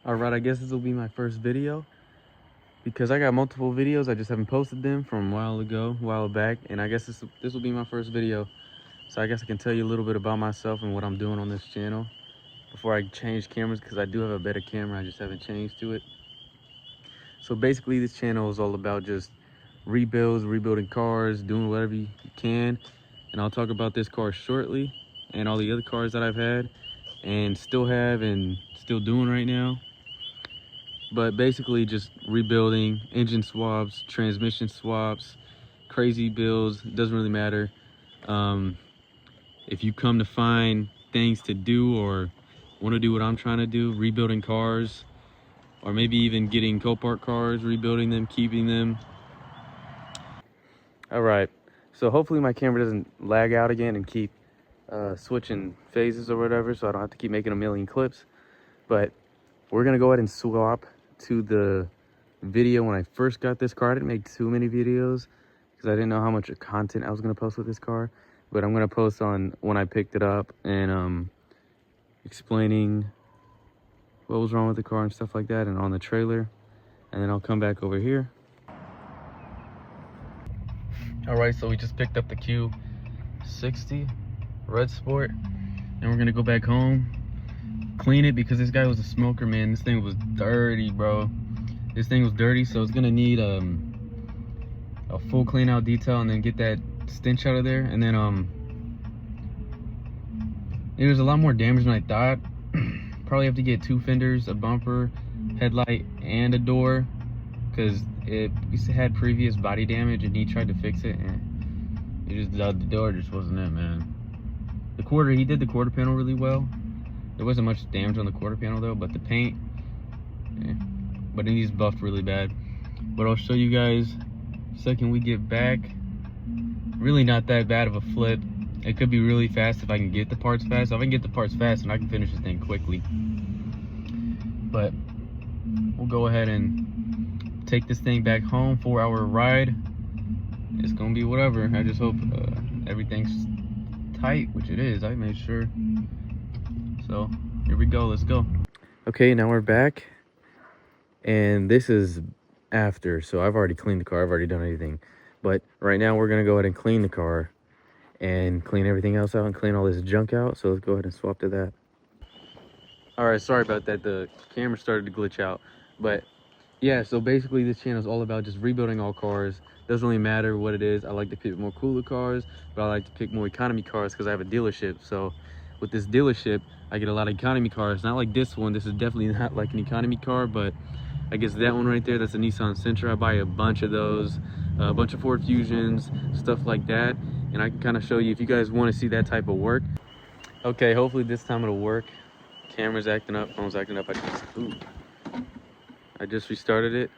Alright, I guess this will be my first video because I got multiple videos. I just haven't posted them from a while back, and I guess this will be my first video. So I guess I can tell you a little bit about myself and what I'm doing on this channel before I change cameras, because I do have a better camera, I just haven't changed to it. So basically this channel is all about just rebuilding cars, doing whatever you can. And I'll talk about this car shortly and all the other cars that I've had and still have and still doing right now. But basically just rebuilding, engine swaps, transmission swaps, crazy builds, doesn't really matter. If you come to find things to do or want to do what I'm trying to do, rebuilding cars, or maybe even getting Copart cars, rebuilding them, keeping them. All right, so hopefully my camera doesn't lag out again and keep switching phases or whatever, so I don't have to keep making a million clips. But we're gonna go ahead and swap to the video when I first got this car. I didn't make too many videos because I didn't know how much content I was gonna post with this car, but I'm gonna post on when I picked it up and explaining what was wrong with the car and stuff like that, and on the trailer, and then I'll come back over here. All right, so we just picked up the Q60 Red Sport, and we're gonna go back home, clean it, because this guy was a smoker, man. This thing was dirty, bro. This thing was dirty, so it's gonna need a full clean out detail and then get that stench out of there. And then it was a lot more damage than I thought. Probably have to get 2 fenders, a bumper, headlight, and a door, because it had previous body damage and he tried to fix it and the door just wasn't it, man. He did the quarter panel really well. There wasn't much damage on the quarter panel though, but the paint, but it needs buffed really bad. But I'll show you guys second we get back. Really not that bad of a flip. It could be really fast if I can get the parts fast. So if I can get the parts fast, and I can finish this thing quickly. But we'll go ahead and take this thing back home. 4-hour ride. It's gonna be whatever. I just hope everything's tight, which it is. I made sure. So here we go. Let's go. Okay, now we're back, and this is after. So I've already cleaned the car. I've already done everything. But right now we're gonna go ahead and clean the car and clean everything else out and clean all this junk out. So let's go ahead and swap to that. All right, sorry about that. The camera started to glitch out. But yeah, so basically this channel is all about just rebuilding all cars. Doesn't really matter what it is. I like to pick more cooler cars, but I like to pick more economy cars because I have a dealership. So with this dealership, I get a lot of economy cars. Not like this one. This is definitely not like an economy car, but I guess that one right there, that's a Nissan Sentra. I buy a bunch of those, a bunch of Ford Fusions, stuff like that. And I can kind of show you if you guys want to see that type of work. Okay, hopefully this time it'll work. Camera's acting up, phone's acting up. I just restarted it.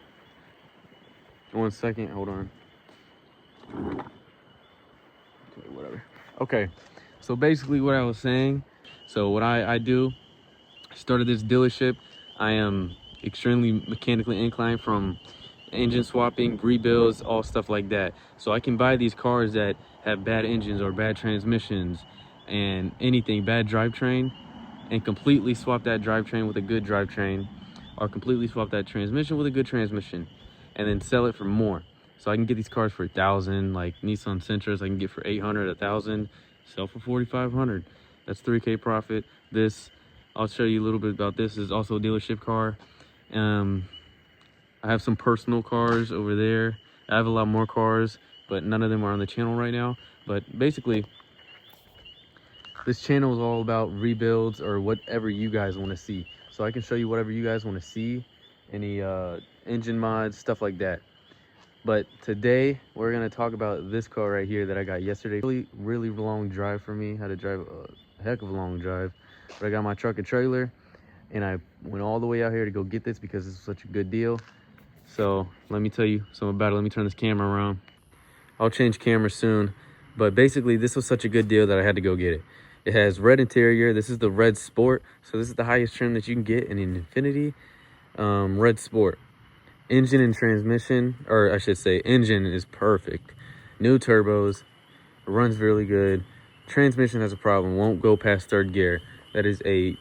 1 second, hold on. Okay, whatever. Okay, so basically what I was saying, so what I do, I started this dealership. I am extremely mechanically inclined, from engine swapping, rebuilds, all stuff like that. So I can buy these cars that have bad engines or bad transmissions and anything, bad drivetrain, and completely swap that drivetrain with a good drivetrain, or completely swap that transmission with a good transmission, and then sell it for more. So I can get these cars for 1,000, like Nissan Sentras I can get for 800, 1,000, sell for 4,500. That's 3K profit. This, I'll show you a little bit about this. This is also a dealership car. I have some personal cars over there. I have a lot more cars, but none of them are on the channel right now. But basically, this channel is all about rebuilds or whatever you guys want to see. So I can show you whatever you guys want to see, any engine mods, stuff like that. But today we're gonna talk about this car right here that I got yesterday. Really long drive for me. Had to drive a heck of a long drive. But I got my truck and trailer, and I went all the way out here to go get this because this was such a good deal. So let me tell you something about it. Let me turn this camera around. I'll change cameras soon. But basically, this was such a good deal that I had to go get it. It has red interior. This is the Red Sport. So this is the highest trim that you can get in an Infiniti Red Sport. Engine and transmission, or I should say engine, is perfect. New turbos, runs really good. Transmission has a problem, won't go past 3rd gear. That is a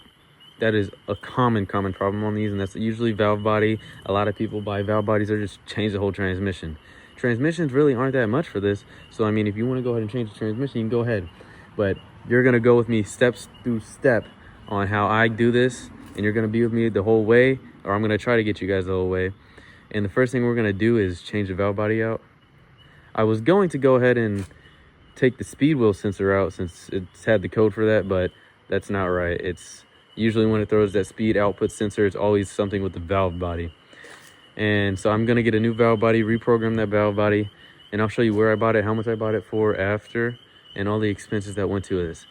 That is a common problem on these, and that's usually valve body. A lot of people buy valve bodies or just change the whole transmission. Transmissions really aren't that much for this, so I mean, if you want to go ahead and change the transmission, you can go ahead, but you're going to go with me steps through step on how I do this, and you're going to be with me the whole way, or I'm going to try to get you guys the whole way. And the first thing we're going to do is change the valve body out. I was going to go ahead and take the speed wheel sensor out since it's had the code for that, but that's not right. It's usually when it throws that speed output sensor, it's always something with the valve body. And so I'm going to get a new valve body, reprogram that valve body, and I'll show you where I bought it, how much I bought it for after, and all the expenses that went to this.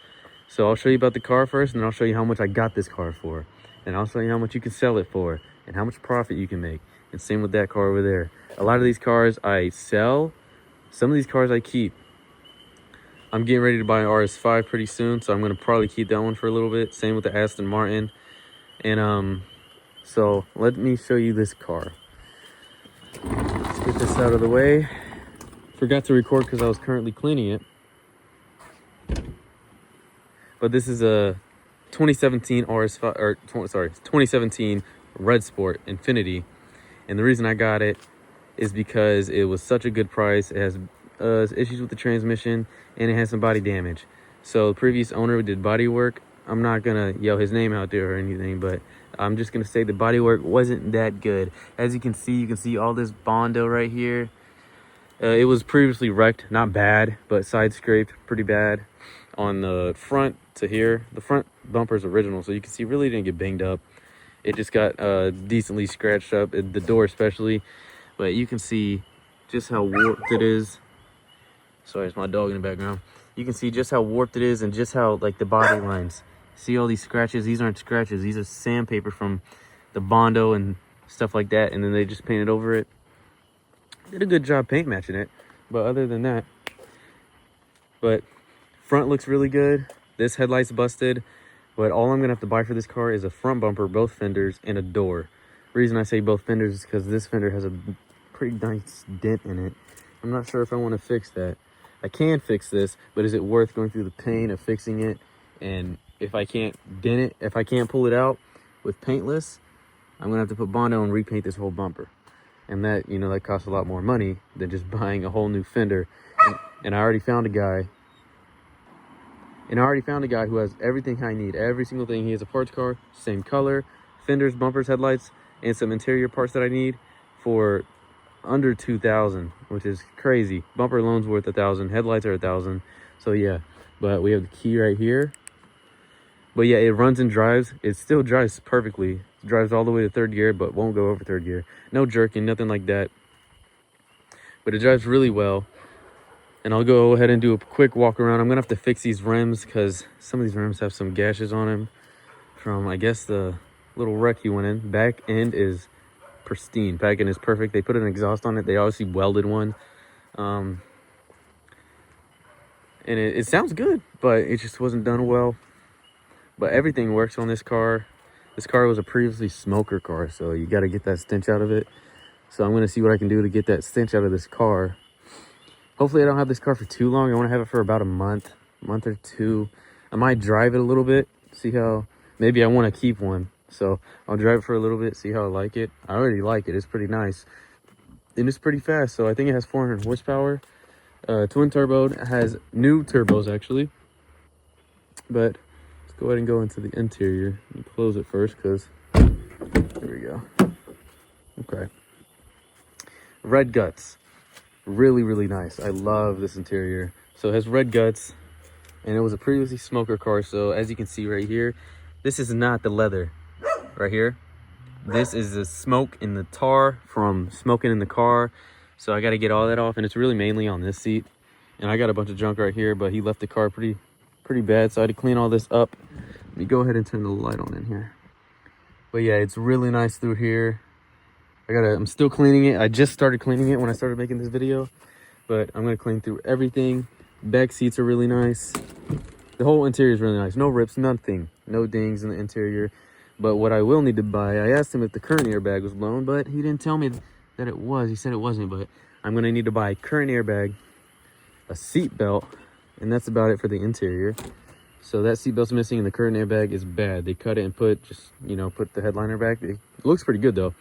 So I'll show you about the car first, and then I'll show you how much I got this car for. And I'll show you how much you can sell it for, and how much profit you can make. And same with that car over there. A lot of these cars I sell, some of these cars I keep. I'm getting ready to buy an RS5 pretty soon, so I'm going to probably keep that one for a little bit. Same with the Aston Martin. And so let me show you this car. Let's get this out of the way. Forgot to record because I was currently cleaning it. But this is a 2017 RS5, or 2017 Red Sport Infiniti. And the reason I got it is because it was such a good price. It has issues with the transmission, and it has some body damage. So the previous owner did body work. I'm not gonna yell his name out there or anything, but I'm just gonna say the body work wasn't that good. As you can see all this Bondo right here. It was previously wrecked, not bad, but side scraped pretty bad on the front to here. The front bumper is original, so you can see really didn't get banged up. It just got decently scratched up, the door especially. But you can see just how warped it is. Sorry, it's my dog in the background. You can see just how warped it is, and just how, like, the body lines. See all these scratches? These aren't scratches. These are sandpaper from the Bondo and stuff like that, and then they just painted over it. Did a good job paint matching it, but other than that. But front looks really good. This headlight's busted, but all I'm gonna have to buy for this car is a front bumper, both fenders, and a door. The reason I say both fenders is because this fender has a pretty nice dent in it. I'm not sure if I want to fix that. I can fix this, but is it worth going through the pain of fixing it? And if I can't dent it, if I can't pull it out with paintless, I'm gonna have to put Bondo and repaint this whole bumper. And that, you know, that costs a lot more money than just buying a whole new fender. And I already found a guy. Who has everything I need. Every single thing. He has a parts car, same color, fenders, bumpers, headlights, and some interior parts that I need for under $2,000, which is crazy. Bumper alone's worth $1,000. Headlights are $1,000. So yeah, but we have the key right here. But yeah, it runs and drives. It still drives perfectly. It drives all the way to third gear, but won't go over third gear. No jerking, nothing like that. But it drives really well. And I'll go ahead and do a quick walk around. I'm gonna have to fix these rims because some of these rims have some gashes on them from, I guess, the little wreck he went in. Back end is pristine. Back end is perfect. They put an exhaust on it. They obviously welded one. And it sounds good, but it just wasn't done well. But everything works on this car. This car was a previously smoker car, so you got to get that stench out of it. So I'm going to see what I can do to get that stench out of this car. Hopefully I don't have this car for too long. I want to have it for about a month or two. I might drive it a little bit, see how, maybe I want to keep one. So I'll drive it for a little bit, see how I like it. I already like it. It's pretty nice. And it's pretty fast. So I think it has 400 horsepower. Twin turbo. It has new turbos, actually. But let's go ahead and go into the interior and close it first, because there we go. Okay. Red guts. Really, really nice. I love this interior. So it has red guts, and it was a previously smoker car. So as you can see right here, this is not the leather right here. This is the smoke in the tar from smoking in the car. So I got to get all that off, and it's really mainly on this seat. And I got a bunch of junk right here, but he left the car pretty bad, so I had to clean all this up. Let me go ahead and turn the light on in here. But yeah, it's really nice through here. I'm still cleaning it. I just started cleaning it when I started making this video, but I'm gonna clean through everything. Back seats are really nice. The whole interior is really nice. No rips, nothing. No dings in the interior. But what I will need to buy, I asked him if the current airbag was blown, but he didn't tell me that it was. He said it wasn't, but I'm gonna need to buy a current airbag, a seat belt, and that's about it for the interior. So that seatbelt's missing and the current airbag is bad. They cut it and put the headliner back. It looks pretty good though.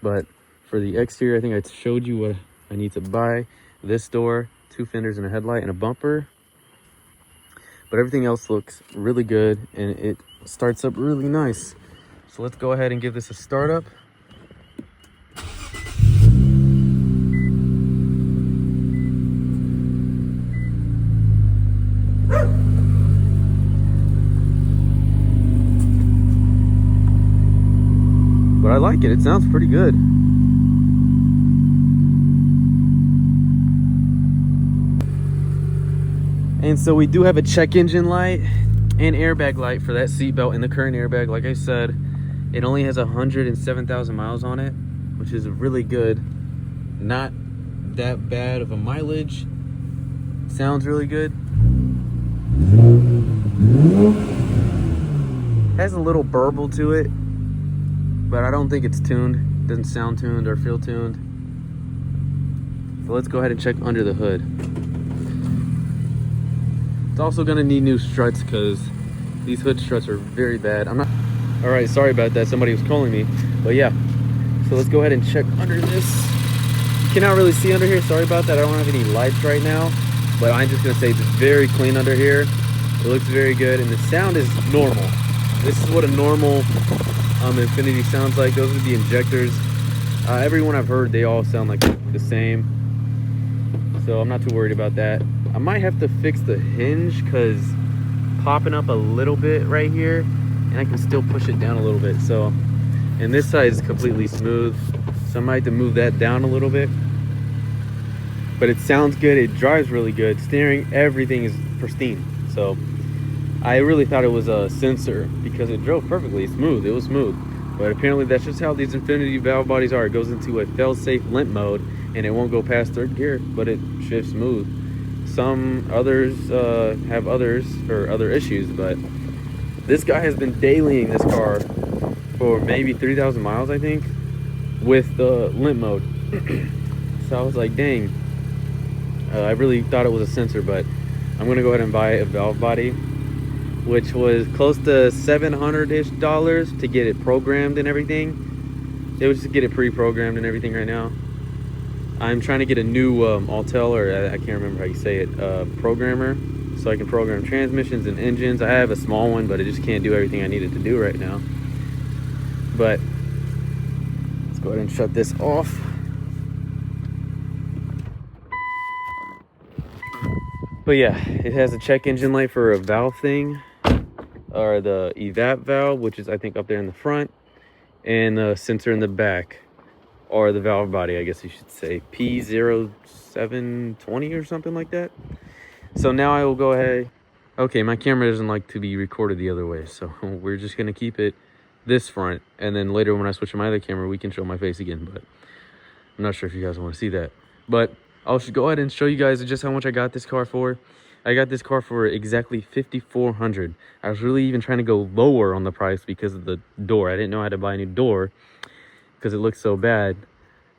But for the exterior, I think I showed you what I need to buy. This door, 2 fenders and a headlight and a bumper. But everything else looks really good and it starts up really nice. So let's go ahead and give this a start up. But I like it. It sounds pretty good. And so we do have a check engine light and airbag light for that seatbelt and the current airbag. Like I said, it only has 107,000 miles on it, which is really good. Not that bad of a mileage. Sounds really good. Has a little burble to it, but I don't think it's tuned. Doesn't sound tuned or feel tuned. So let's go ahead and check under the hood. It's also gonna need new struts because these hood struts are very bad. All right, sorry about that. Somebody was calling me, but yeah. So let's go ahead and check under this. You cannot really see under here. Sorry about that. I don't have any lights right now, but I'm just gonna say it's very clean under here. It looks very good, and the sound is normal. This is what a normal Infiniti sounds like. Those are the injectors. Everyone I've heard, they all sound like the same. So I'm not too worried about that. I might have to fix the hinge because popping up a little bit right here, and I can still push it down a little bit. So, and this side is completely smooth, so I might have to move that down a little bit. But it sounds good. It drives really good. Steering, everything is pristine. So I really thought it was a sensor because it drove perfectly smooth. It was smooth. But apparently that's just how these Infiniti valve bodies are. It goes into a fail-safe limp mode and it won't go past 3rd gear, but it shifts smooth. Some others have other issues, but this guy has been dailying this car for maybe 3,000 miles, I think, with the limp mode. So I was like, dang, I really thought it was a sensor, but I'm gonna go ahead and buy a valve body, which was close to $700-ish to get it programmed and everything. They would just get it pre-programmed and everything right now. I'm trying to get a new Altel, or I can't remember how you say it, programmer, so I can program transmissions and engines. I have a small one, but it just can't do everything I need it to do right now. But let's go ahead and shut this off. But yeah, it has a check engine light for a valve thing, or the evap valve, which is I think up there in the front, and the sensor in the back, or the valve body, I guess you should say, P0720 or something like that. So now I will go ahead. Okay, my camera doesn't like to be recorded the other way, so we're just gonna keep it this front, and then later when I switch to my other camera, we can show my face again. But I'm not sure if you guys want to see that. But I'll just go ahead and show you guys just how much I got this car for. I got this car for exactly $5,400. I was really even trying to go lower on the price because of the door. I didn't know I had to buy a new door because it looks so bad.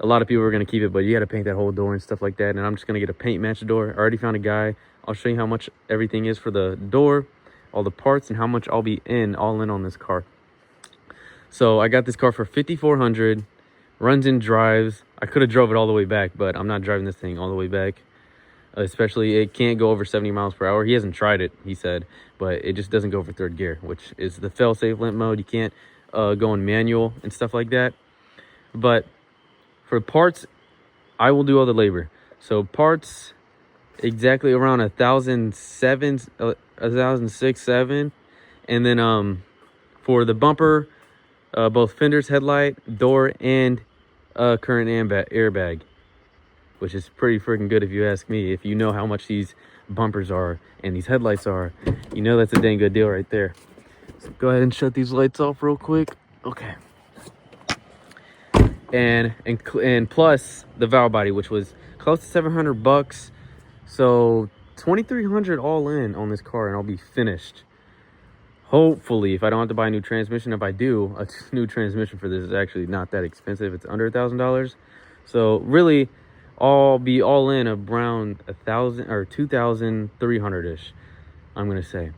A lot of people were going to keep it, but you got to paint that whole door and stuff like that. And I'm just going to get a paint match door. I already found a guy. I'll show you how much everything is for the door, all the parts, and how much I'll be all in on this car. So I got this car for $5,400. Runs and drives. I could have drove it all the way back, but I'm not driving this thing all the way back. Especially, it can't go over 70 miles per hour. He hasn't tried it, he said, but it just doesn't go for 3rd gear, which is the fail-safe limp mode. You can't go in manual and stuff like that. But for parts, I will do all the labor. So parts, exactly around 1,607, and then for the bumper, both fenders, headlight, door, and current airbag, which is pretty freaking good if you ask me. If you know how much these bumpers are and these headlights are, you know that's a dang good deal right there. So go ahead and shut these lights off real quick. Okay. And plus the valve body, which was close to $700. So $2,300 all in on this car, and I'll be finished. Hopefully, if I don't have to buy a new transmission. If I do, a new transmission for this is actually not that expensive. It's under $1,000. So really, I'll be all in around 1,000 or 2,300-ish, I'm gonna say.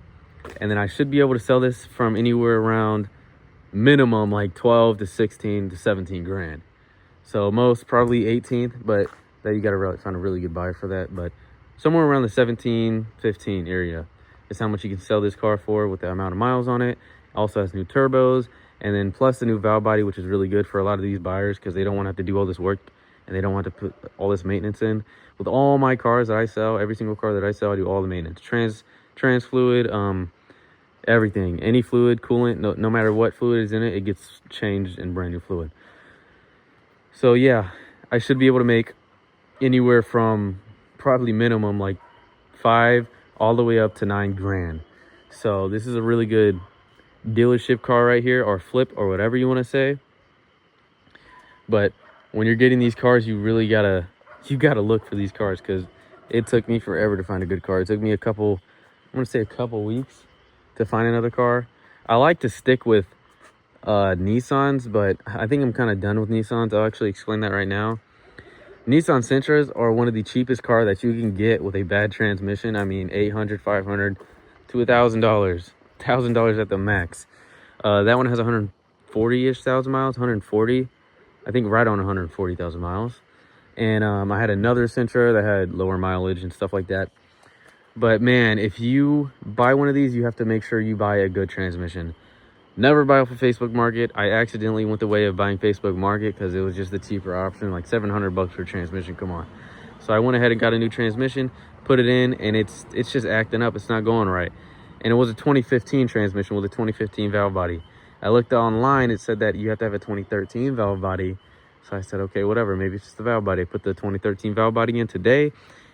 And then I should be able to sell this from anywhere around minimum like 12 to 16 to 17 grand. So most probably 18th, but that you got to really find a really good buyer for that. But somewhere around the 17, 15 area is how much you can sell this car for with the amount of miles on it. Also has new turbos, and then plus the new valve body, which is really good for a lot of these buyers because they don't want to have to do all this work and they don't want to put all this maintenance in. With all my cars that I sell, every single car that I sell, I do all the maintenance. Trans fluid, everything, any fluid, coolant, no matter what fluid is in it, it gets changed in brand new fluid. So yeah, I should be able to make anywhere from probably minimum like 5 all the way up to 9 grand. So this is a really good dealership car right here, or flip, or whatever you want to say. But when you're getting these cars, you really gotta look for these cars, because it took me forever to find a good car. It took me a couple weeks to find another car. I like to stick with Nissans, but I think I'm kind of done with Nissans. I'll actually explain that right now. Nissan Sentras are one of the cheapest cars that you can get with a bad transmission. I mean, $800, $500 to $1,000 at the max. That one has 140-ish thousand miles, 140, I think, right on 140,000 miles. And I had another Sentra that had lower mileage and stuff like that. But man, if you buy one of these, you have to make sure you buy a good transmission. Never buy off of Facebook Market. I accidentally went the way of buying Facebook Market because it was just the cheaper option, like $700 for transmission. Come on. So I went ahead and got a new transmission, put it in, and it's just acting up. It's not going right. And it was a 2015 transmission with a 2015 valve body. I looked online, it said that you have to have a 2013 valve body. So I said, okay, whatever, maybe it's just the valve body. I put the 2013 valve body in today.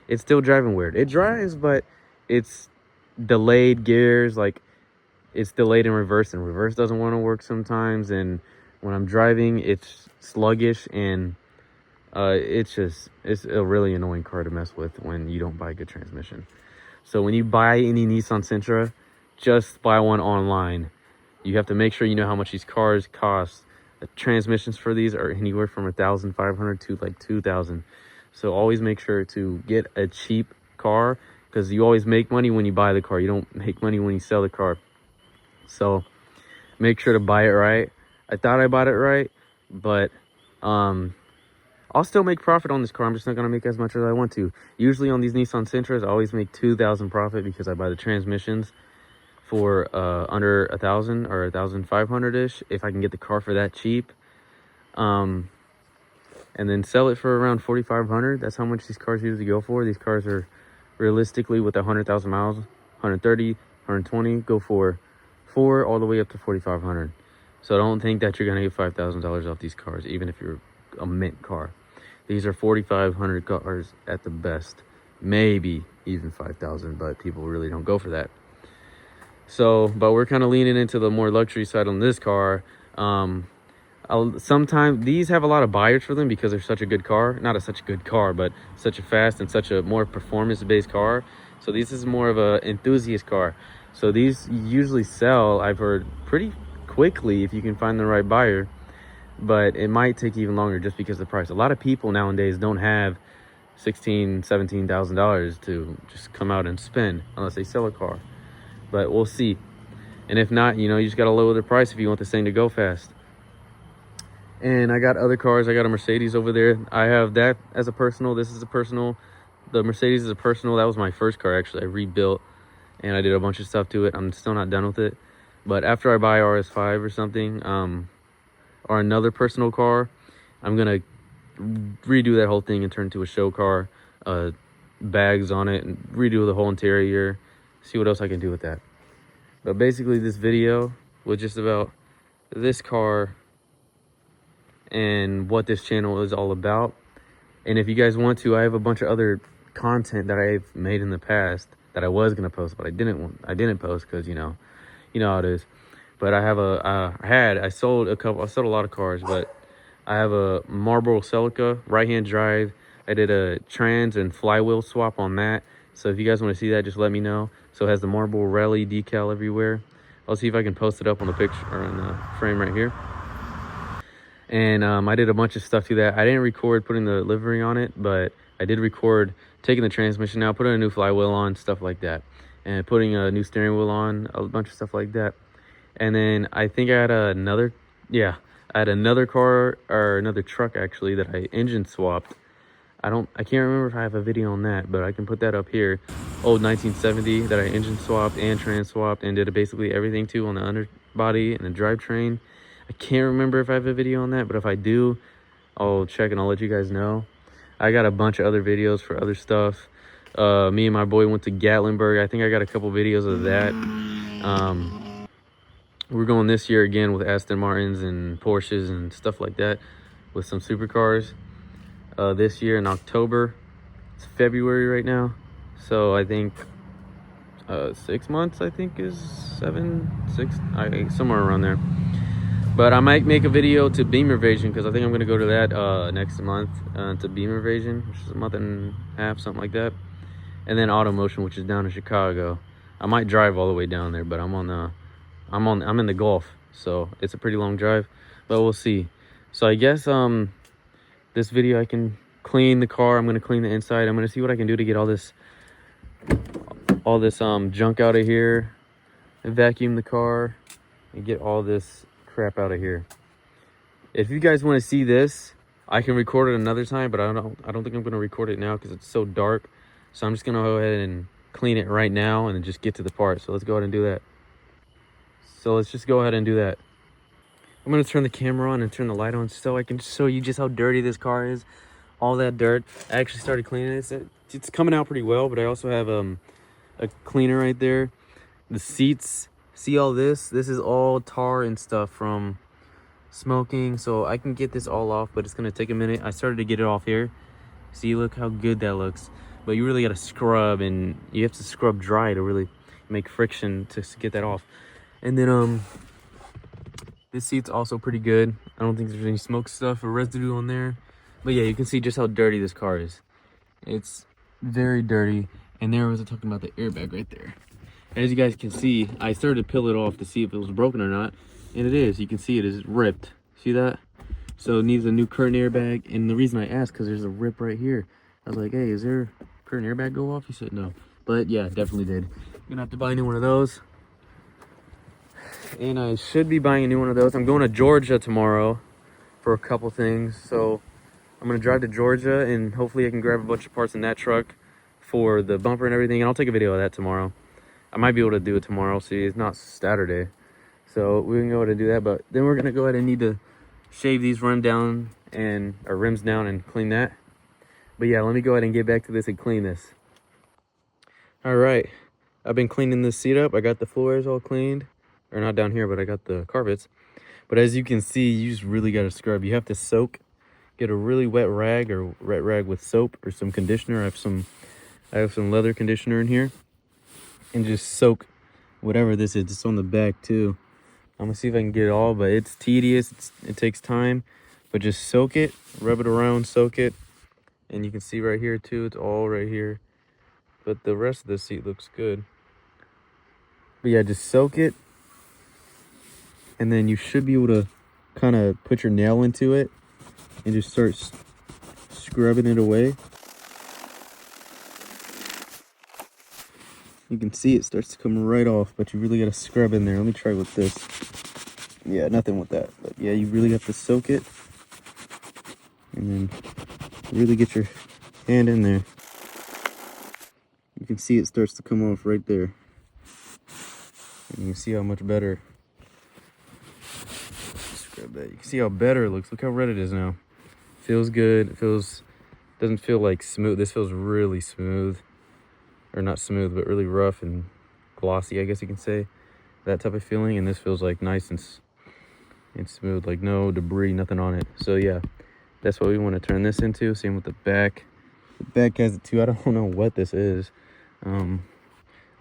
It's still driving weird. It drives, but it's delayed gears, like it's delayed in reverse, and reverse doesn't want to work sometimes. And when I'm driving, it's sluggish, and it's a really annoying car to mess with when you don't buy a good transmission. So when you buy any Nissan Sentra, just buy one online. You have to make sure you know how much these cars cost. The transmissions for these are anywhere from $1,500 to like $2,000. So always make sure to get a cheap car, because you always make money when you buy the car. You don't make money when you sell the car. So make sure to buy it right. I thought I bought it right, but I'll still make profit on this car. I'm just not going to make as much as I want to. Usually on these Nissan Sentras, I always make $2,000 profit because I buy the transmissions for under $1,000 or $1,500-ish if I can get the car for that cheap. And then sell it for around $4,500. That's how much these cars usually go for. These cars are realistically, with 100,000 miles, 130, 120, go for $4,000 all the way up to $4,500. So don't think that you're gonna get $5,000 off these cars, even if you're a mint car. These are $4,500 cars at the best, maybe even $5,000, but people really don't go for that. So, but we're kind of leaning into the more luxury side on this car. Sometimes these have a lot of buyers for them because they're such a good car. Not such a good car, but such a fast and such a more performance-based car. So this is more of an enthusiast car. So these usually sell, I've heard, pretty quickly if you can find the right buyer. But it might take even longer just because of the price. A lot of people nowadays don't have $16,000, $17,000 to just come out and spend unless they sell a car. But we'll see. And if not, you just got to lower the price if you want this thing to go fast. And I got other cars. I got a Mercedes over there. I have that as a personal. This is a personal. The Mercedes is a personal. That was my first car, actually. I rebuilt and I did a bunch of stuff to it. I'm still not done with it. But after I buy RS5 or something, or another personal car, I'm going to redo that whole thing and turn it into a show car. Bags on it and redo the whole interior. See what else I can do with that. But basically this video was just about this car and what this channel is all about. And if you guys want to, I have a bunch of other content that I've made in the past that I was gonna post, but I didn't post because you know how it is. But I have I sold a lot of cars, but I have a Marlboro Celica right-hand drive. I did a trans and flywheel swap on that. So if you guys want to see that, just let me know. So it has the Marlboro Rally decal everywhere. I'll see if I can post it up on the picture or on the frame right here. And I did a bunch of stuff to that. I didn't record putting the livery on it, but I did record taking the transmission out, putting a new flywheel on, stuff like that. and putting a new steering wheel on, a bunch of stuff like that. And then I think I had another, yeah, I had another car, or another truck actually, that I engine swapped. I can't remember if I have a video on that, but I can put that up here. Old 1970 that I engine swapped and trans swapped and did basically everything to on the underbody and the drivetrain. I can't remember if I have a video on that, but if I do, I'll check and I'll let you guys know. I got a bunch of other videos for other stuff. Me and my boy went to Gatlinburg. I think I got a couple videos of that. We're going this year again with Aston Martins and Porsches and stuff like that, with some supercars. This year in October. It's February right now, so I think 6 months, I think is somewhere around there. But I might make a video to Beamer Invasion, because I think I'm going to go to that next month, to Beamer Invasion, which is a month and a half, something like that. And then Automotion, which is down in Chicago. I might drive all the way down there, but I'm in the Gulf, so it's a pretty long drive, but we'll see. So I guess this video I can clean the car. I'm going to clean the inside. I'm going to see what I can do to get all this junk out of here, and vacuum the car and get all this crap out of here. If you guys want to see this, I can record it another time, but I don't think I'm going to record it now because it's so dark. So I'm just going to go ahead and clean it right now and then just get to the part. So let's go ahead and do that. So let's just go ahead and do that. I'm going to turn the camera on and turn the light on so I can show you just how dirty this car is. All that dirt. I actually started cleaning it. It's coming out pretty well, but I also have a cleaner right there. The seats, see all this? This is all tar and stuff from smoking, so I can get this all off, but it's going to take a minute. I started to get it off here. See, look how good that looks. But you really got to scrub, and you have to scrub dry to really make friction to get that off. And then this seat's also pretty good. I don't think there's any smoke stuff or residue on there. But yeah, you can see just how dirty this car is. It's very dirty. And there was talking about the airbag right there. As you guys can see, I started to peel it off to see if it was broken or not. And it is. You can see it is ripped. See that? So it needs a new curtain airbag. And the reason I asked, because there's a rip right here. I was like, hey, is there a curtain airbag go off? He said no. But yeah, definitely did. I'm going to have to buy a new one of those. And I should be buying a new one of those. I'm going to Georgia tomorrow for a couple things. So I'm going to drive to Georgia, and hopefully I can grab a bunch of parts in that truck for the bumper and everything. And I'll take a video of that tomorrow. I might be able to do it tomorrow. See, it's not Saturday. So we can go ahead and do that. But then we're going to go ahead and need to shave these rims down and clean that. But yeah, let me go ahead and get back to this and clean this. All right. I've been cleaning this seat up. I got the floors all cleaned. Or not down here, but I got the carpets. But as you can see, you just really got to scrub. You have to soak. Get a really wet rag or wet rag with soap or some conditioner. I have some leather conditioner in here. And just soak whatever this is. It's on the back too. I'm gonna see if I can get it all, but it's tedious. It takes time. But just soak it, rub it around, soak it. And you can see right here too, it's all right here. But the rest of the seat looks good. But yeah, just soak it. And then you should be able to kind of put your nail into it and just start scrubbing it away. You can see it starts to come right off, but you really got to scrub in there. Let me try with this. Yeah, nothing with that. But yeah, you really have to soak it. And then really get your hand in there. You can see it starts to come off right there. And you can see how much better. Scrub that. You can see how better it looks. Look how red it is now. Feels good. It doesn't feel like smooth. This feels really smooth. Or not smooth, but really rough and glossy, I guess you can say. That type of feeling. And this feels like nice and smooth, like no debris, nothing on it. So yeah, that's what we want to turn this into. Same with the back. The back has it too. I don't know what this is. I'm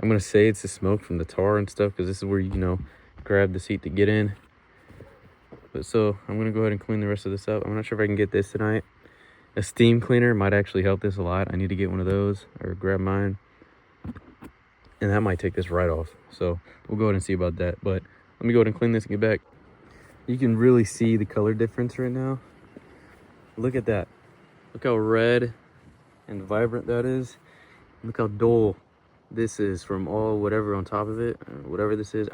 gonna say it's the smoke from the tar and stuff, because this is where you grab the seat to get in. But so I'm gonna go ahead and clean the rest of this up. I'm not sure if I can get this tonight. A steam cleaner might actually help this a lot. I need to get one of those or grab mine. And that might take this right off. So we'll go ahead and see about that. But let me go ahead and clean this and get back. You can really see the color difference right now. Look at that. Look how red and vibrant that is. Look how dull This is from all whatever on top of it, whatever this is.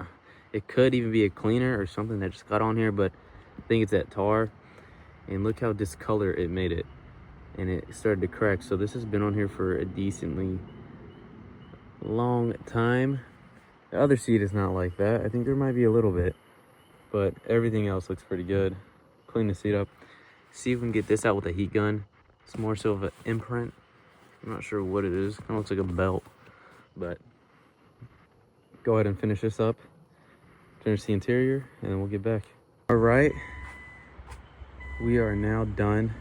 It could even be a cleaner or something that just got on here, but I think it's that tar. And look how discolored it made it. And it started to crack. So this has been on here for a decently long time. The other seat is not like that. I think there might be a little bit, but everything else looks pretty good. Clean the seat up. See if we can get this out with a heat gun. It's more so of an imprint. I'm not sure what it is. Kind of looks like a belt, but go ahead and finish this up. Finish the interior, and then we'll get back. All right, we are now done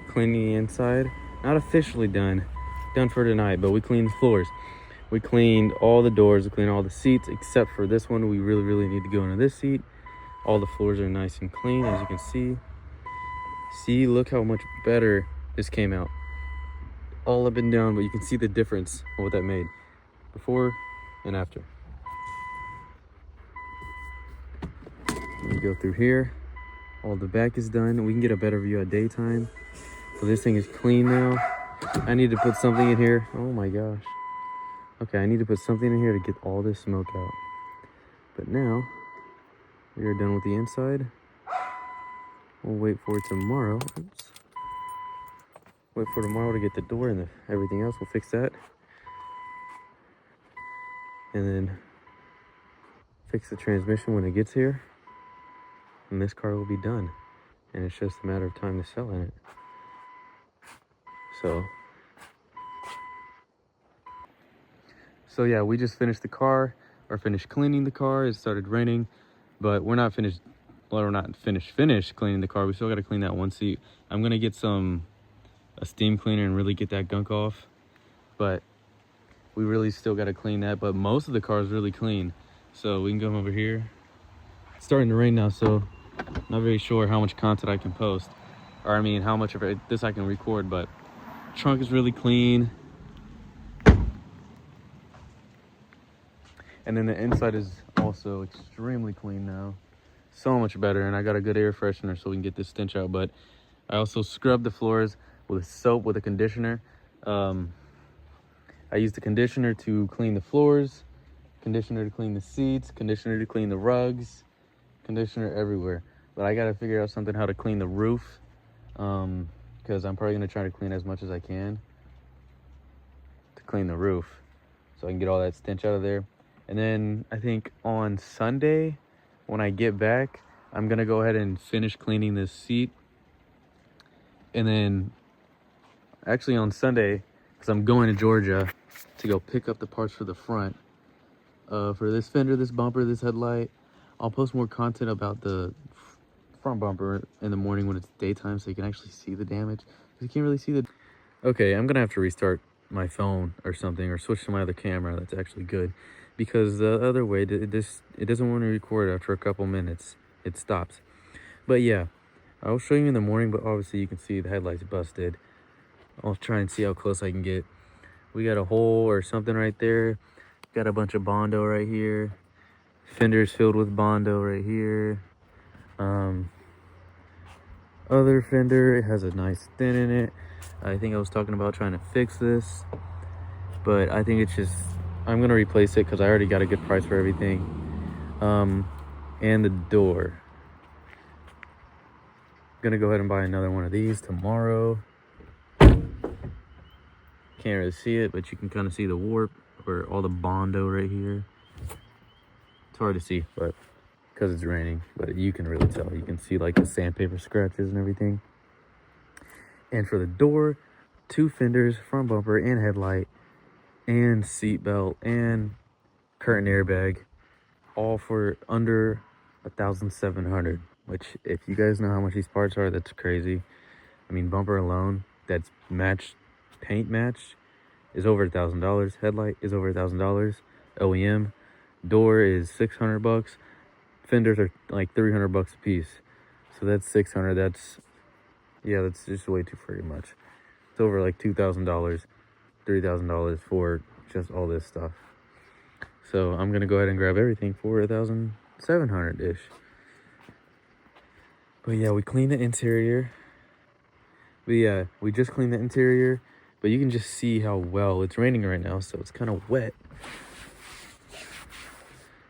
cleaning the inside. Not officially done for tonight, but we cleaned the floors. We cleaned all the doors, we cleaned all the seats, except for this one. We really need to go into this seat. All the floors are nice and clean, as you can see. See, look how much better this came out. All up and down, but you can see the difference of what that made before and after. Let me go through here. All the back is done. We can get a better view at daytime. So this thing is clean now. I need to put something in here. Oh my gosh. Okay, I need to put something in here to get all this smoke out. But now, we are done with the inside. We'll wait for tomorrow. Oops. Wait for tomorrow to get the door and everything else. We'll fix that. And then fix the transmission when it gets here. And this car will be done. And it's just a matter of time to sell in it. So yeah, we just finished the car, or finished cleaning the car. It started raining, but we're not finished. Well, we're not finished cleaning the car. We still got to clean that one seat. I'm gonna get a steam cleaner and really get that gunk off, but we really still got to clean that. But most of the car is really clean, so we can come over here. It's starting to rain now, so not very sure how much content I can post, or I mean how much of this I can record. But trunk is really clean, and then the inside is also extremely clean now. So much better, and I got a good air freshener so we can get this stench out. But I also scrubbed the floors with soap, with a conditioner. I used the conditioner to clean the floors, conditioner to clean the seats, conditioner to clean the rugs, conditioner everywhere. But I gotta figure out something how to clean the roof, because I'm probably gonna try to clean as much as I can to clean the roof so I can get all that stench out of there. And then I think on Sunday, when I get back, I'm gonna go ahead and finish cleaning this seat. And then actually on Sunday, because I'm going to Georgia to go pick up the parts for the front, for this fender, this bumper, this headlight. I'll post more content about the front bumper in the morning when it's daytime, so you can actually see the damage. You can't really see the... Okay, I'm gonna have to restart my phone or something, or switch to my other camera that's actually good, because the other way, it doesn't want to record after a couple minutes. It stops. But yeah, I'll show you in the morning, but obviously you can see the headlights busted. I'll try and see how close I can get. We got a hole or something right there. Got a bunch of Bondo right here. Fenders filled with Bondo right here. Other fender, it has a nice dent in it. I think I was talking about trying to fix this, but I think it's just, I'm gonna replace it because I already got a good price for everything. And the door. Gonna go ahead and buy another one of these tomorrow. Can't really see it, but you can kind of see the warp or all the Bondo right here. It's hard to see, but because it's raining, but you can really tell. You can see like the sandpaper scratches and everything. And for the door, 2 fenders, front bumper and headlight, and seat belt and curtain airbag, all for under $1,700. Which, if you guys know how much these parts are, that's crazy. I mean, bumper alone, that's matched, paint matched, is over $1,000. Headlight is over $1,000. OEM. Door is $600. Fenders are like $300 a piece. So that's $600. That's just way too freaking much. It's over like $2,000, $3,000 for just all this stuff. So I'm gonna go ahead and grab everything for $1,700-ish. But yeah, we cleaned the interior. We just cleaned the interior, But you can just see how well, it's raining right now, so it's kind of wet.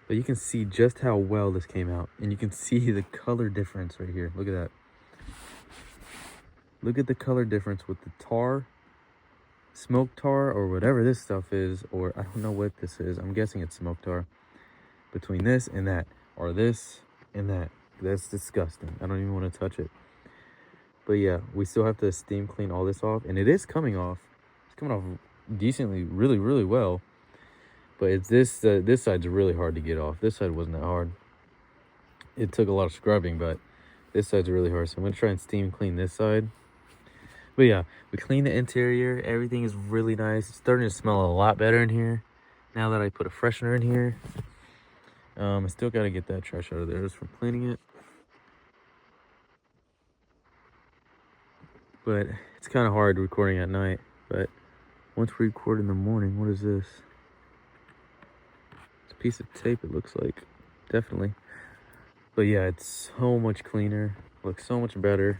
But you can see just how well this came out. And you can see the color difference right here. Look at that. Look at the color difference with the tar, smoke tar, or whatever this stuff is. Or I don't know what this is. I'm guessing it's smoke tar. Between this and that. Or this and that. That's disgusting. I don't even want to touch it. But yeah, we still have to steam clean all this off. And it is coming off. It's coming off decently, really, really well. But it's this side's really hard to get off. This side wasn't that hard. It took a lot of scrubbing, but this side's really hard. So I'm going to try and steam clean this side. But yeah, we cleaned the interior. Everything is really nice. It's starting to smell a lot better in here now that I put a freshener in here. I still got to get that trash out of there just from cleaning it. But it's kind of hard recording at night. But once we record in the morning, what is this? It's a piece of tape, it looks like. Definitely. But yeah, it's so much cleaner. Looks so much better.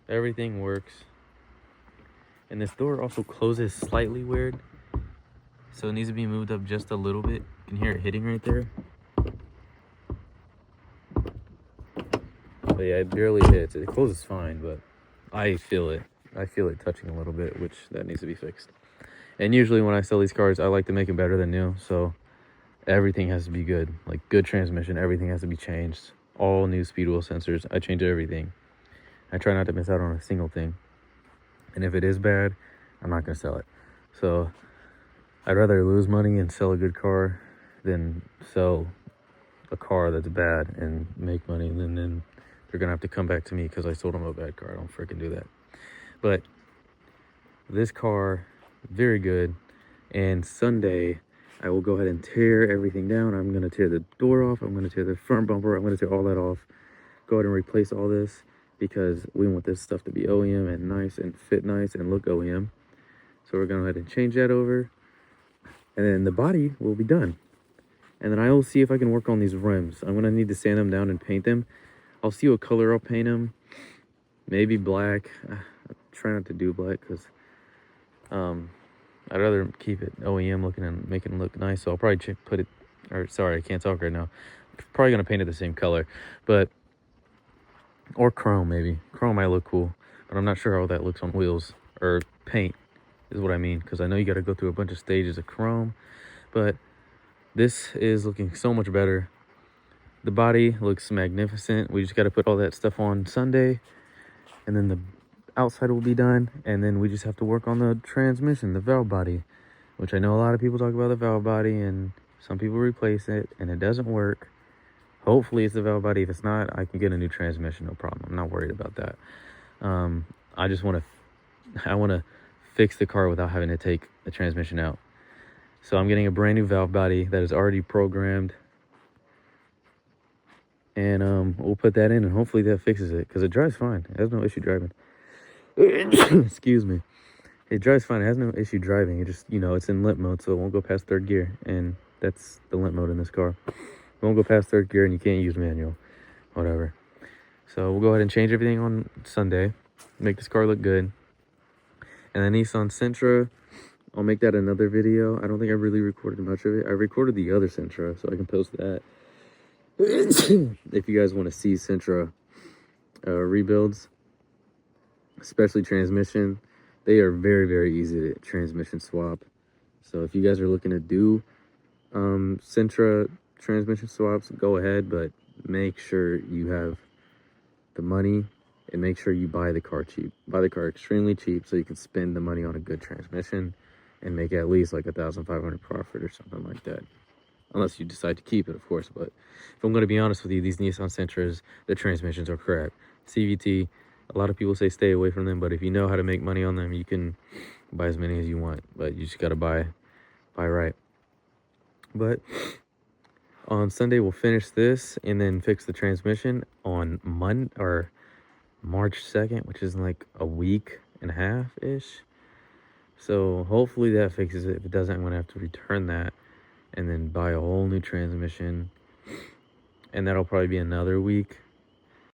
Everything works. And this door also closes slightly weird. So it needs to be moved up just a little bit. You can hear it hitting right there. But yeah, it barely hits. It closes fine, but I feel it. I feel it touching a little bit, which that needs to be fixed. And usually when I sell these cars, I like to make them better than new. So everything has to be good. Like good transmission, everything has to be changed. All new speed wheel sensors. I change everything. I try not to miss out on a single thing. And if it is bad, I'm not going to sell it. So I'd rather lose money and sell a good car than sell a car that's bad and make money. And then they're going to have to come back to me because I sold them a bad car. I don't freaking do that. But this car, very good. And Sunday, I will go ahead and tear everything down. I'm going to tear the door off. I'm going to tear the front bumper. I'm going to tear all that off. Go ahead and replace all this because we want this stuff to be OEM and nice and fit nice and look OEM. So we're going to go ahead and change that over. And then the body will be done. And then I will see if I can work on these rims. I'm going to need to sand them down and paint them. I'll see what color I'll paint them. Maybe black. I try not to do black because I'd rather keep it OEM looking and make it look nice. So I'll probably put it, or sorry, I can't talk right now. Probably going to paint it the same color. But, or chrome maybe. Chrome might look cool. But I'm not sure how that looks on wheels. Or paint is what I mean. Because I know you got to go through a bunch of stages of chrome. But this is looking so much better. The body looks magnificent. We just got to put all that stuff on Sunday. And then the outside will be done. And then we just have to work on the transmission, the valve body. Which I know a lot of people talk about the valve body. And some people replace it. And it doesn't work. Hopefully it's the valve body. If it's not, I can get a new transmission. No problem. I'm not worried about that. I just want to fix the car without having to take the transmission out. So I'm getting a brand new valve body that is already programmed. And we'll put that in and hopefully that fixes it. Because it drives fine. It has no issue driving. Excuse me. It drives fine. It has no issue driving. It just, it's in limp mode. So it won't go past third gear. And that's the limp mode in this car. It won't go past third gear and you can't use manual. Whatever. So we'll go ahead and change everything on Sunday. Make this car look good. And then Nissan Sentra, I'll make that another video. I don't think I really recorded much of it. I recorded the other Sentra, so I can post that. If you guys want to see Sentra rebuilds, especially transmission, they are very, very easy to transmission swap. So if you guys are looking to do Sentra transmission swaps, go ahead, but make sure you have the money and make sure you buy the car cheap. Buy the car extremely cheap so you can spend the money on a good transmission and make at least like 1,500 profit or something like that. Unless you decide to keep it, of course. But if I'm going to be honest with you, these Nissan Sentras, the transmissions are crap. CVT, a lot of people say stay away from them, but if you know how to make money on them, you can buy as many as you want. But you just got to buy right. But on Sunday, we'll finish this and then fix the transmission on March 2nd, which is in like a week and a half-ish. So hopefully that fixes it. If it doesn't, I'm going to have to return that and then buy a whole new transmission. And that'll probably be another week.